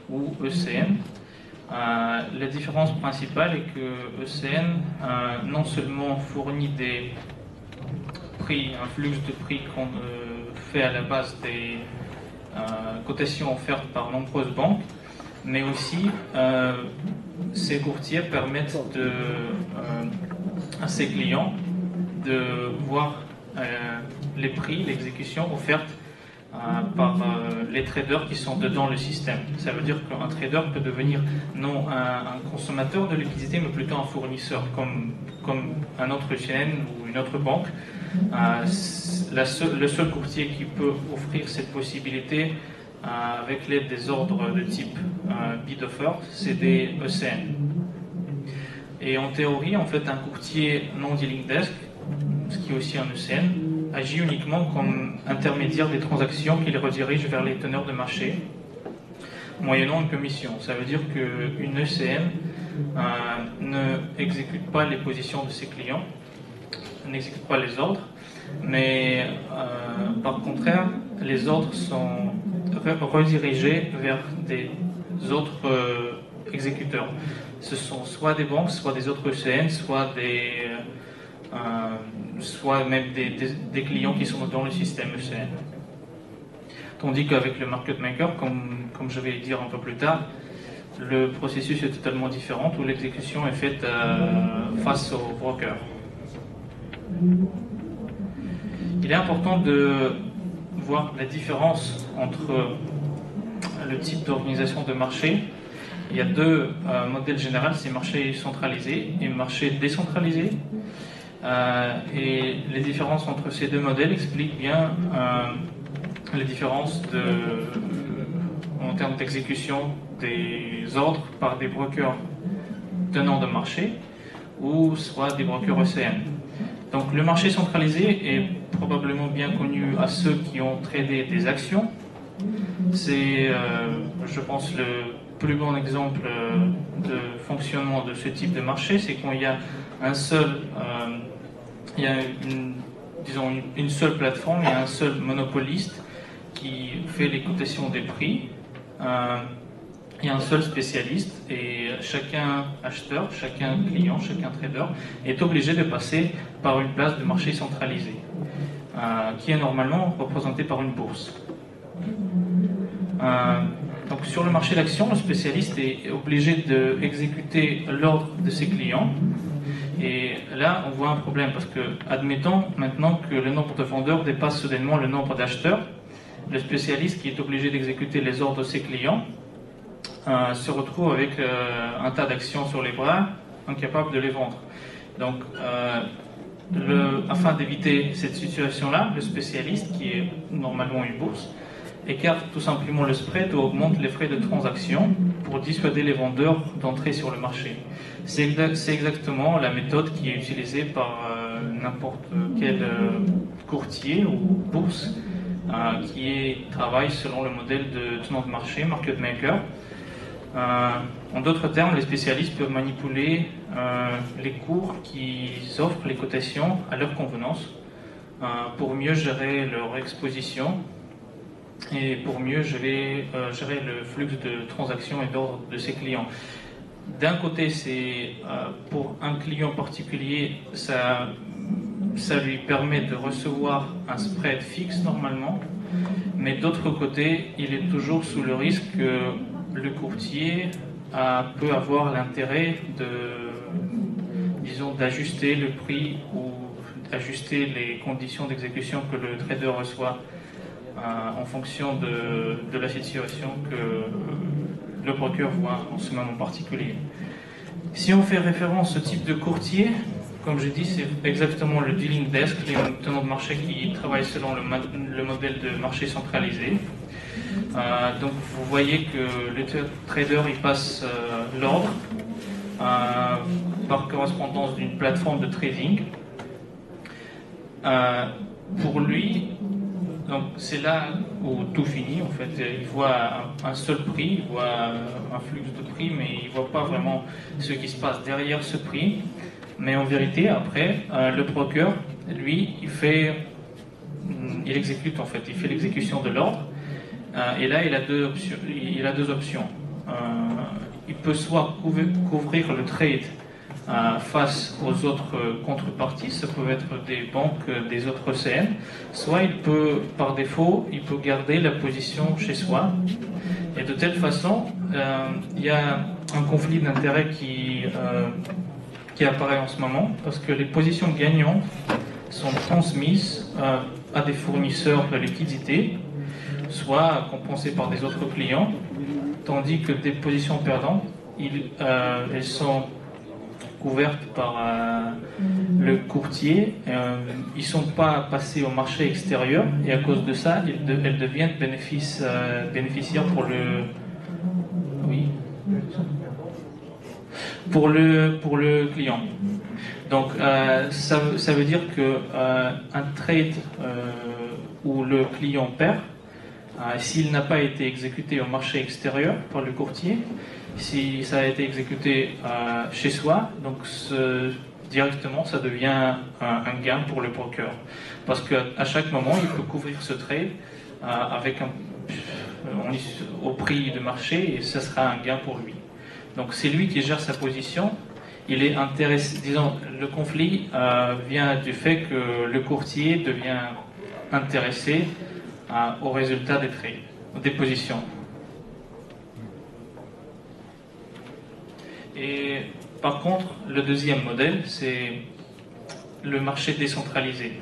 ou ECN. La différence principale est que ECN non seulement fournit des prix, un flux de prix qu'on fait à la base des cotations offertes par nombreuses banques, mais aussi ces courtiers permettent à ses clients de voir les prix, l'exécution offerte par les traders qui sont dedans le système. Ça veut dire qu'un trader peut devenir non un consommateur de liquidité, mais plutôt un fournisseur, comme un autre chaîne ou une autre banque. Le seul courtier qui peut offrir cette possibilité avec l'aide des ordres de type bid offer, c'est des ECN. Et en théorie, en fait, un courtier non dealing desk, ce qui est aussi un ECN, agit uniquement comme intermédiaire des transactions qui les redirigent vers les teneurs de marché, moyennant une commission. Ça veut dire qu'une ECN ne exécute pas les positions de ses clients, n'exécute pas les ordres, mais par contraire, les ordres sont redirigés vers des autres exécuteurs. Ce sont soit des banques, soit des autres ECN, soit même des clients qui sont dans le système ECN. Tandis qu'avec le market maker, comme je vais le dire un peu plus tard, le processus est totalement différent, où l'exécution est faite face au broker. Il est important de voir la différence entre le type d'organisation de marché. Il y a deux modèles généraux, c'est marché centralisé et marché décentralisé. Et les différences entre ces deux modèles expliquent bien les différences en termes d'exécution des ordres par des brokers tenants de marché ou soit des brokers ECN. Donc le marché centralisé est probablement bien connu à ceux qui ont tradé des actions. C'est, je pense, le plus bon exemple de fonctionnement de ce type de marché, c'est quand il y a une seule plateforme, il y a un seul monopoliste qui fait les cotations des prix. Il y a un seul spécialiste et chacun acheteur, chacun client, chacun trader est obligé de passer par une place de marché centralisée qui est normalement représentée par une bourse. Donc sur le marché d'actions, le spécialiste est obligé d'exécuter l'ordre de ses clients. Et là, on voit un problème parce que, admettons maintenant que le nombre de vendeurs dépasse soudainement le nombre d'acheteurs, le spécialiste qui est obligé d'exécuter les ordres de ses clients se retrouve avec un tas d'actions sur les bras, incapable de les vendre. Donc, afin d'éviter cette situation-là, le spécialiste, qui est normalement une bourse, écarte tout simplement le spread ou augmente les frais de transaction pour dissuader les vendeurs d'entrer sur le marché. C'est exactement la méthode qui est utilisée par n'importe quel courtier ou bourse qui travaille selon le modèle de tenant de marché, market maker. En d'autres termes, les spécialistes peuvent manipuler les cours qu'ils offrent, les cotations, à leur convenance, pour mieux gérer leur exposition et pour mieux gérer le flux de transactions et d'ordre de ses clients. D'un côté, c'est pour un client particulier, ça lui permet de recevoir un spread fixe normalement, mais d'autre côté, il est toujours sous le risque que le courtier peut avoir l'intérêt d'ajuster le prix ou d'ajuster les conditions d'exécution que le trader reçoit en fonction de la situation que le broker voit en ce moment particulier. Si on fait référence au type de courtier, comme je dis, c'est exactement le dealing desk, les tenants de marché qui travaillent selon le modèle de marché centralisé. Donc vous voyez que le trader il passe l'ordre par correspondance d'une plateforme de trading. Pour lui, donc c'est là où tout finit en fait. Il voit un seul prix, il voit un flux de prix, mais il ne voit pas vraiment ce qui se passe derrière ce prix. Mais en vérité, après, le broker, lui, il exécute en fait, il fait l'exécution de l'ordre. Et là, il a deux options. il peut soit couvrir le trade face aux autres contreparties, ça peut être des banques, des autres ECN, soit il peut, par défaut, il peut garder la position chez soi. Et de telle façon, il y a un conflit d'intérêts qui apparaît en ce moment, parce que les positions gagnantes sont transmises à des fournisseurs de liquidités, soit compensées par des autres clients, tandis que des positions perdantes, elles sont couvertes par le courtier, ils ne sont pas passés au marché extérieur, et à cause de ça, elles deviennent bénéficiaires pour le... Oui. Pour le client. Donc ça veut dire que un trade où le client perd, s'il n'a pas été exécuté au marché extérieur par le courtier, si ça a été exécuté chez soi, donc directement ça devient un gain pour le broker. Parce qu'à chaque moment, il peut couvrir ce trade avec au prix de marché et ce sera un gain pour lui. Donc c'est lui qui gère sa position. Il est intéressé, disons, le conflit vient du fait que le courtier devient intéressé au résultat des trades, des positions. Et par contre, le deuxième modèle, c'est le marché décentralisé.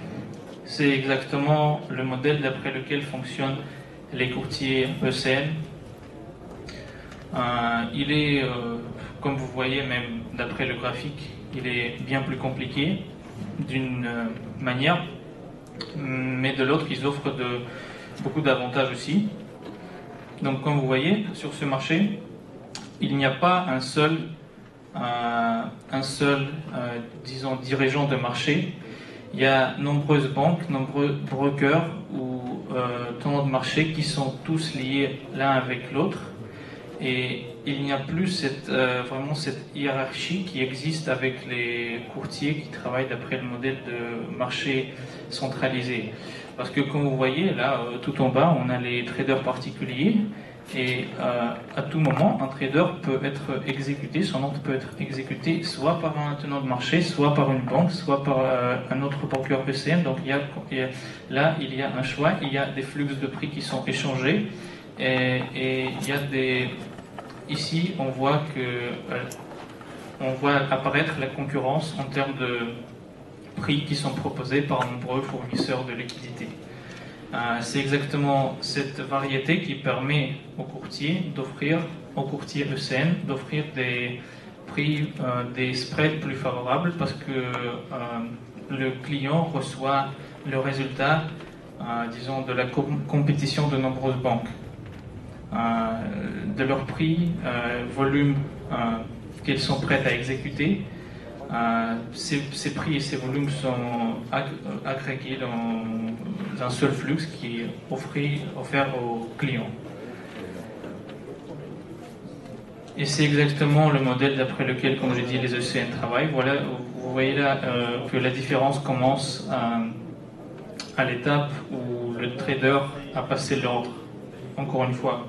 C'est exactement le modèle d'après lequel fonctionnent les courtiers ECN. Il est, comme vous voyez, même d'après le graphique, il est bien plus compliqué d'une manière, mais de l'autre, ils offrent beaucoup d'avantages aussi. Donc, comme vous voyez, sur ce marché, il n'y a pas un seul disons, dirigeant de marché. Il y a nombreuses banques, nombreux brokers ou tenants de marché qui sont tous liés l'un avec l'autre. Et il n'y a plus vraiment cette hiérarchie qui existe avec les courtiers qui travaillent d'après le modèle de marché centralisé. Parce que comme vous voyez, là, tout en bas, on a les traders particuliers. Et à tout moment, un trader peut être exécuté, son ordre peut être exécuté soit par un tenant de marché, soit par une banque, soit par un autre broker ECN. Donc là, il y a un choix, il y a des flux de prix qui sont échangés. Et il y a ici, on voit apparaître la concurrence en termes de prix qui sont proposés par nombreux fournisseurs de liquidités. C'est exactement cette variété qui permet aux courtiers ECN d'offrir des prix, des spreads plus favorables parce que le client reçoit le résultat, disons, de la compétition de nombreuses banques. De leur prix, volume qu'elles sont prêtes à exécuter. Ces prix et ces volumes sont agrégés dans un seul flux qui est offert aux clients. Et c'est exactement le modèle d'après lequel, comme j'ai dit, les ECN travaillent. Voilà, vous voyez là que la différence commence à l'étape où le trader a passé l'ordre, encore une fois,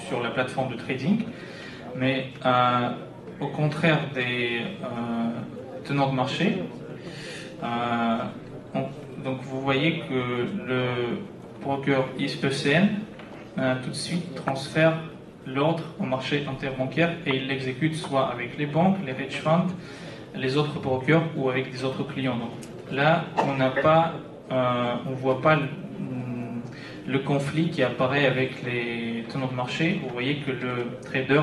sur la plateforme de trading. Mais au contraire des tenants de marché, donc vous voyez que le broker ECN tout de suite transfère l'ordre au marché interbancaire et il l'exécute soit avec les banques, les hedge funds, les autres brokers ou avec des autres clients. Donc là, on voit pas le conflit qui apparaît avec les tenants de marché. Vous voyez que le trader,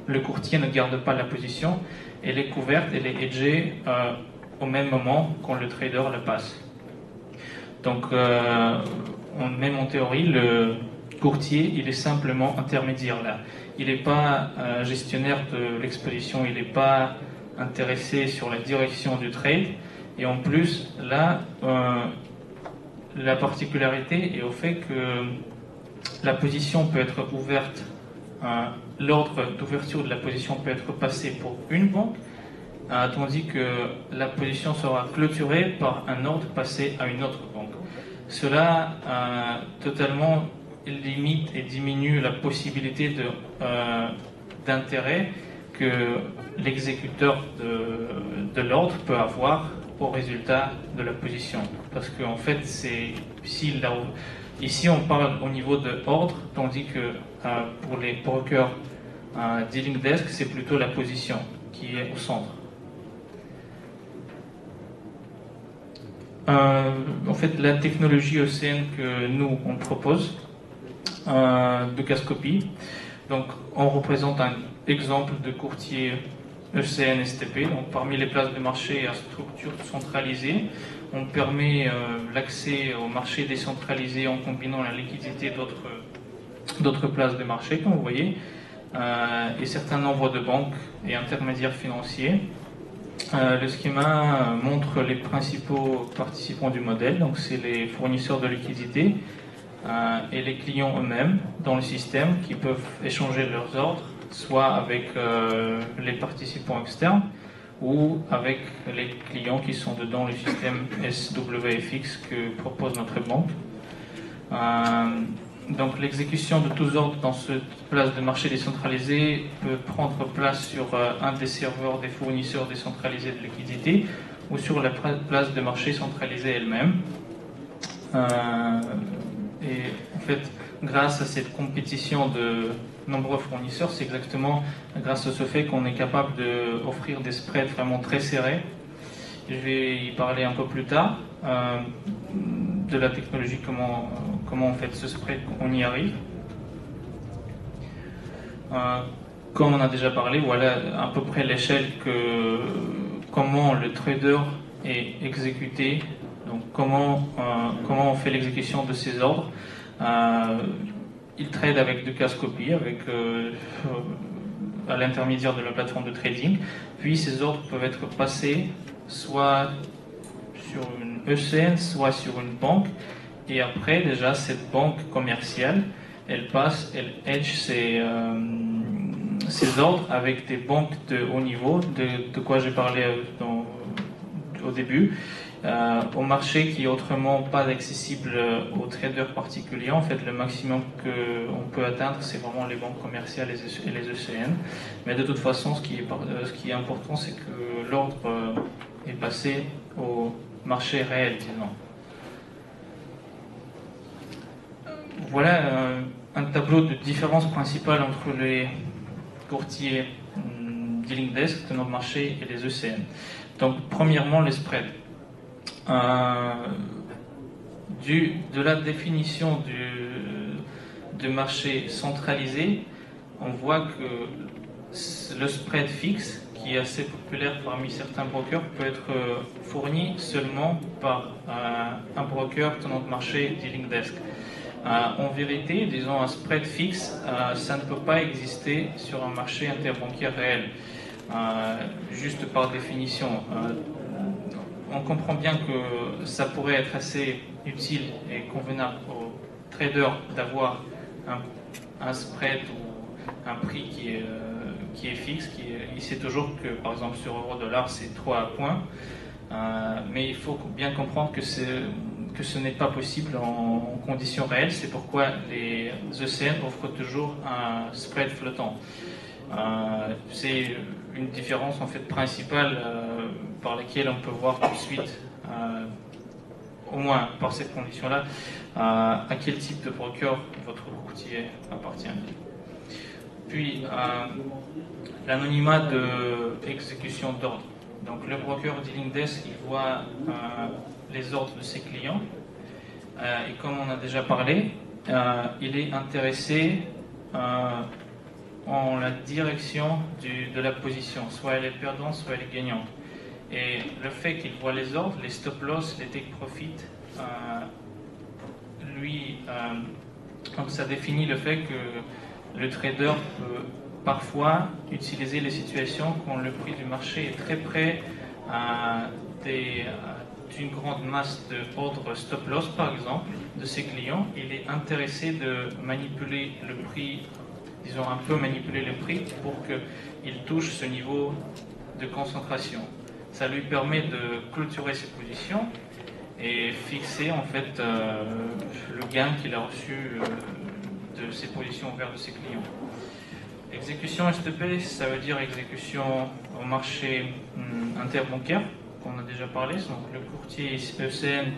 le courtier ne garde pas la position, elle est couverte, elle est hedgée au même moment quand le trader la passe. Donc, même en théorie, le courtier, il est simplement intermédiaire là. Il n'est pas gestionnaire de l'exposition, il n'est pas intéressé sur la direction du trade. Et en plus, là, la particularité est au fait que la position peut être ouverte, l'ordre d'ouverture de la position peut être passé pour une banque, tandis que la position sera clôturée par un ordre passé à une autre banque. Cela totalement limite et diminue la possibilité d'intérêt que l'exécuteur de l'ordre peut avoir au résultat de la position. Parce qu'en fait, ici on parle au niveau de ordre, tandis que pour les brokers dealing desk, c'est plutôt la position qui est au centre. En fait, la technologie ECN que nous on propose de Cascopy, donc on représente un exemple de courtier ECN STP. Donc parmi les places de marché à structure centralisée, on permet l'accès au marché décentralisé en combinant la liquidité d'autres places de marché, comme vous voyez, et certains nombres de banques et intermédiaires financiers. Le schéma montre les principaux participants du modèle, donc c'est les fournisseurs de liquidités et les clients eux-mêmes dans le système qui peuvent échanger leurs ordres, soit avec les participants externes ou avec les clients qui sont dedans le système SWFX que propose notre banque. Donc l'exécution de tous ordres dans cette place de marché décentralisée peut prendre place sur un des serveurs des fournisseurs décentralisés de liquidité ou sur la place de marché centralisée elle-même. Et en fait, grâce à cette compétition de nombreux fournisseurs, c'est exactement grâce à ce fait qu'on est capable d'offrir des spreads vraiment très serrés. Je vais y parler un peu plus tard de la technologie, comment on fait ce spread, on y arrive. Comme on a déjà parlé, voilà à peu près l'échelle comment le trader est exécuté, donc comment on fait l'exécution de ces ordres. Il trade avec de Cascopy, à l'intermédiaire de la plateforme de trading, puis ces ordres peuvent être passés soit sur une ECN, soit sur une banque, et après déjà cette banque commerciale, elle hedge ses ordres avec des banques de haut niveau, de quoi j'ai parlé au début, au marché qui est autrement pas accessible aux traders particuliers. En fait, le maximum qu'on peut atteindre, c'est vraiment les banques commerciales et les ECN. Mais de toute façon, ce qui est important, c'est que l'ordre est passé au marché réel, disons. Voilà un tableau de différence principale entre les courtiers dealing desk de notre marché et les ECN. Donc, premièrement, les spreads. De la définition du marché centralisé, on voit que le spread fixe, qui est assez populaire parmi certains brokers, peut être fourni seulement par un broker de notre marché dealing desk. En vérité, disons, un spread fixe, ça ne peut pas exister sur un marché interbancaire réel, juste par définition. On comprend bien que ça pourrait être assez utile et convenable aux traders d'avoir un spread ou un prix qui est fixe. Il sait toujours que, par exemple, sur euro-dollar, c'est 3 points. Mais il faut bien comprendre que ce n'est pas possible en conditions réelles. C'est pourquoi les ECN offrent toujours un spread flottant. C'est une différence en fait principale par laquelle on peut voir tout de suite, au moins par cette condition-là, à quel type de broker votre courtier appartient. Puis l'anonymat de exécution d'ordre. Donc le broker dealing desk, il voit les ordres de ses clients et comme on a déjà parlé, il est intéressé en la direction de la position, soit elle est perdante, soit elle est gagnante. Et le fait qu'il voit les ordres, les stop loss, les take profit, donc ça définit le fait que le trader peut parfois utiliser les situations quand le prix du marché est très près d'une grande masse d'ordres stop loss, par exemple, de ses clients. Il est intéressé de manipuler le prix, disons un peu manipuler le prix pour qu'il touche ce niveau de concentration. Ça lui permet de clôturer ses positions et fixer en fait le gain qu'il a reçu de ses positions au vert de ses clients. Exécution STP, ça veut dire exécution au marché interbancaire, qu'on a déjà parlé. Donc, le courtier ECN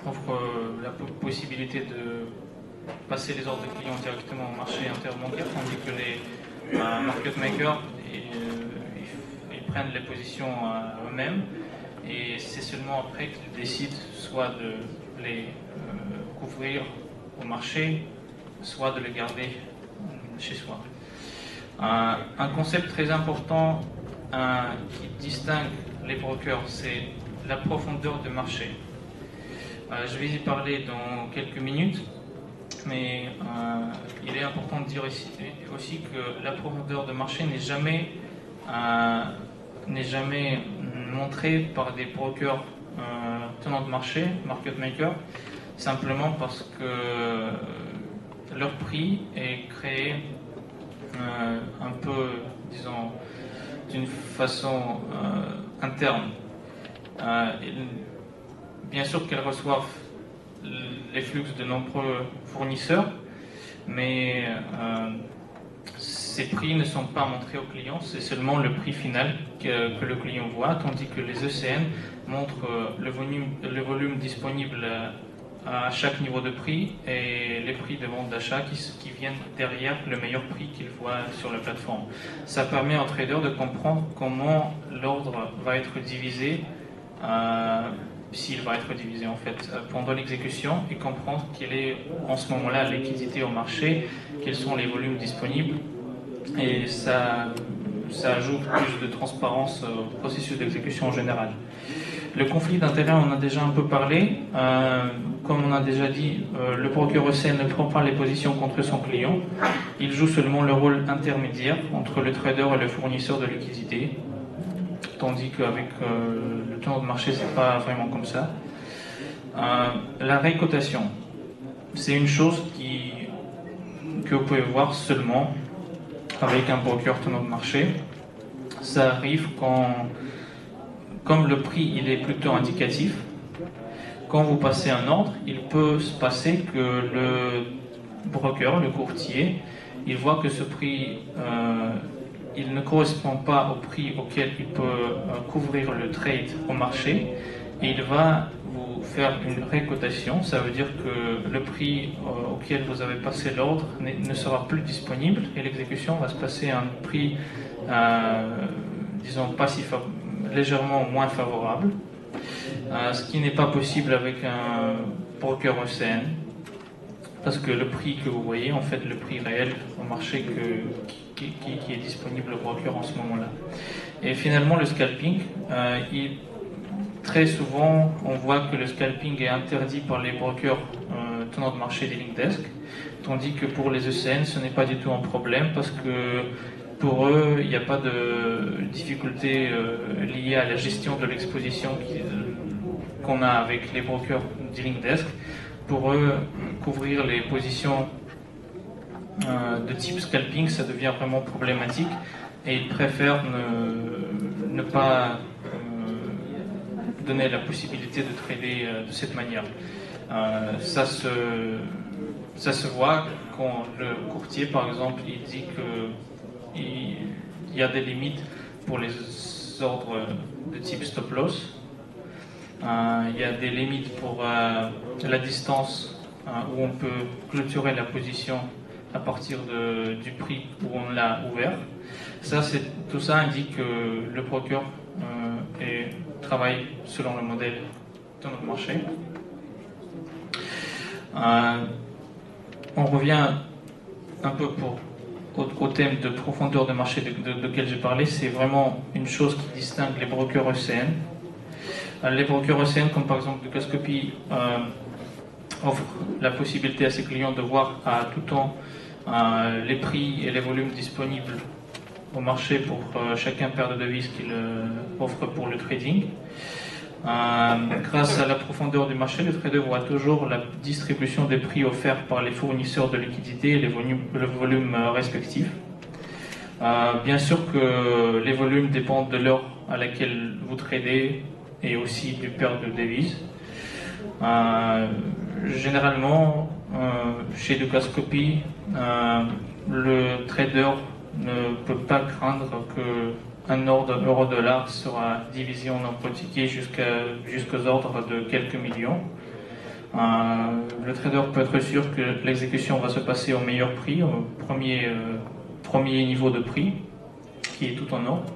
offre la possibilité de passer les ordres de clients directement au marché interbancaire, tandis que les market makers ils prennent les positions eux-mêmes, et c'est seulement après qu'ils décident soit de les couvrir au marché, soit de les garder chez soi. Un concept très important qui distingue les brokers, c'est la profondeur de marché. Je vais y parler dans quelques minutes, mais il est important de dire aussi que la profondeur de marché n'est jamais montrée par des brokers tenants de marché, market makers, simplement parce que leur prix est créé un peu, disons, d'une façon interne. Bien sûr qu'elles reçoivent les flux de nombreux fournisseurs, mais ces prix ne sont pas montrés aux clients, c'est seulement le prix final que le client voit, tandis que les ECN montrent le volume disponible à chaque niveau de prix et les prix de vente d'achat qui viennent derrière le meilleur prix qu'ils voient sur la plateforme. Ça permet aux traders de comprendre comment l'ordre va être divisé, s'il va être divisé en fait pendant l'exécution, et comprendre quelle est en ce moment-là la liquidité au marché, quels sont les volumes disponibles, et ça ajoute plus de transparence au processus d'exécution en général. Le conflit d'intérêts, on en a déjà un peu parlé. Comme on a déjà dit, le broker ECN ne prend pas les positions contre son client. Il joue seulement le rôle intermédiaire entre le trader et le fournisseur de liquidité. Tandis qu'avec le tenant de marché, c'est pas vraiment comme ça. La récotation, c'est une chose que vous pouvez voir seulement avec un broker tenant de marché. Ça arrive comme le prix il est plutôt indicatif, quand vous passez un ordre, il peut se passer que le broker, le courtier, il voit que ce prix il ne correspond pas au prix auquel il peut couvrir le trade au marché, et il va vous faire une récotation. Ça veut dire que le prix auquel vous avez passé l'ordre ne sera plus disponible, et l'exécution va se passer à un prix disons pas si légèrement moins favorable, ce qui n'est pas possible avec un broker ECN, parce que le prix que vous voyez, en fait, le prix réel au marché qui est disponible au broker en ce moment-là. Et finalement, le scalping, très souvent, on voit que le scalping est interdit par les brokers tenants de marché des dealing desk, tandis que pour les ECN, ce n'est pas du tout un problème, parce que pour eux, il n'y a pas de difficulté liée à la gestion de l'exposition qu'on a avec les brokers dealing desk. Pour eux, couvrir les positions de type scalping, ça devient vraiment problématique, et ils préfèrent ne pas donner la possibilité de trader de cette manière. Ça se voit quand le courtier, par exemple, il dit qu'il y a des limites pour les ordres de type stop loss. Il y a des limites pour la distance où on peut clôturer la position à partir du prix où on l'a ouvert. Tout ça indique que le broker travaille selon le modèle de notre marché. On revient un peu au thème de profondeur de marché de lequel j'ai parlé. C'est vraiment une chose qui distingue les brokers ECN. Les brokers ECN, comme par exemple Dukascopy, offrent la possibilité à ses clients de voir à tout temps les prix et les volumes disponibles au marché pour chacun paire de devises qu'il offre pour le trading. Grâce à la profondeur du marché, le trader voit toujours la distribution des prix offerts par les fournisseurs de liquidités et le volume respectif. Bien sûr que les volumes dépendent de l'heure à laquelle vous tradez et aussi du paire de devises. Généralement, Chez Dukascopy, le trader ne peut pas craindre qu'un ordre euro-dollar sera divisé en nombre de tickets jusqu'aux ordres de quelques millions. Le trader peut être sûr que l'exécution va se passer au meilleur prix, au premier niveau de prix, qui est tout en ordre.